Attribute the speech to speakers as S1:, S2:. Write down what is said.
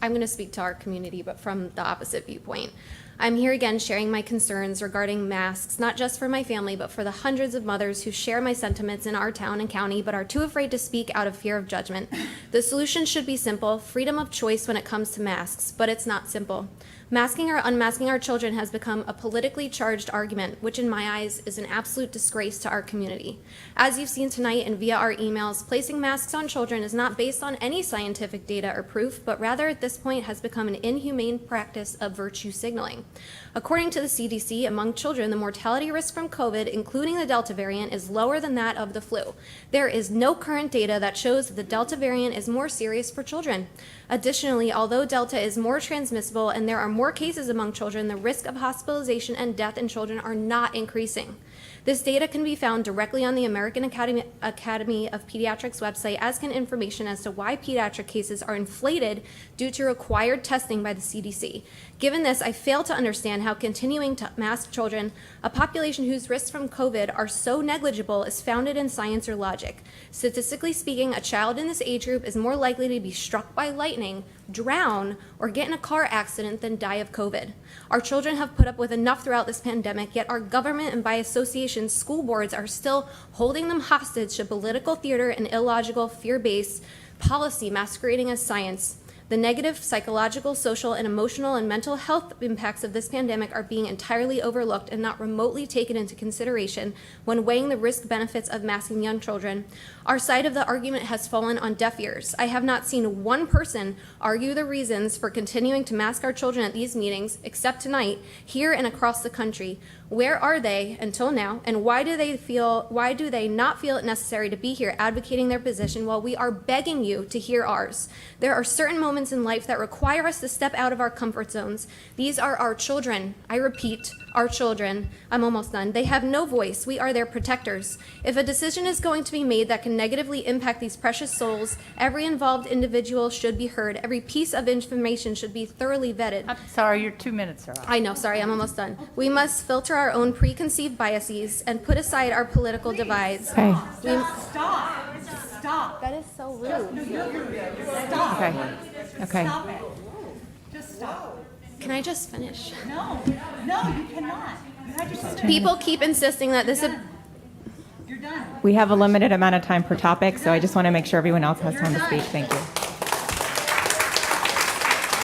S1: I'm going to speak to our community, but from the opposite viewpoint. I'm here again sharing my concerns regarding masks, not just for my family, but for the hundreds of mothers who share my sentiments in our town and county, but are too afraid to speak out of fear of judgment. The solution should be simple, freedom of choice when it comes to masks, but it's not simple. Masking or unmasking our children has become a politically charged argument, which in my eyes is an absolute disgrace to our community. As you've seen tonight and via our emails, placing masks on children is not based on any scientific data or proof, but rather at this point has become an inhumane practice of virtue signaling. According to the CDC, among children, the mortality risk from COVID, including the Delta variant, is lower than that of the flu. There is no current data that shows that the Delta variant is more serious for children. Additionally, although Delta is more transmissible and there are more cases among children, the risk of hospitalization and death in children are not increasing. This data can be found directly on the American Academy of Pediatrics website, as can information as to why pediatric cases are inflated due to required testing by the CDC. Given this, I fail to understand how continuing to mask children, a population whose risks from COVID are so negligible, is founded in science or logic. Statistically speaking, a child in this age group is more likely to be struck by lightning, drown, or get in a car accident than die of COVID. Our children have put up with enough throughout this pandemic, yet our government and by association school boards are still holding them hostage to political theater and illogical fear-based policy masquerading as science. The negative psychological, social, and emotional and mental health impacts of this pandemic are being entirely overlooked and not remotely taken into consideration when weighing the risk benefits of masking young children. Our side of the argument has fallen on deaf ears. I have not seen one person argue the reasons for continuing to mask our children at these meetings, except tonight, here and across the country. Where are they until now, and why do they not feel it necessary to be here advocating their position while we are begging you to hear ours? There are certain moments in life that require us to step out of our comfort zones. These are our children. I repeat, our children. I'm almost done. They have no voice. We are their protectors. If a decision is going to be made that can negatively impact these precious souls, every involved individual should be heard. Every piece of information should be thoroughly vetted.
S2: I'm sorry, your 2 minutes are up.
S1: I know, sorry, I'm almost done. We must filter our own preconceived biases and put aside our political divides.
S2: Okay.
S3: Stop. Stop.
S1: That is so rude.
S3: Stop.
S2: Okay. Okay.
S3: Stop it. Just stop.
S1: Can I just finish?
S3: No, you cannot. You had your sister.
S1: People keep insisting that this is...
S3: You're done.
S2: We have a limited amount of time per topic, so I just want to make sure everyone else has time to speak. Thank you.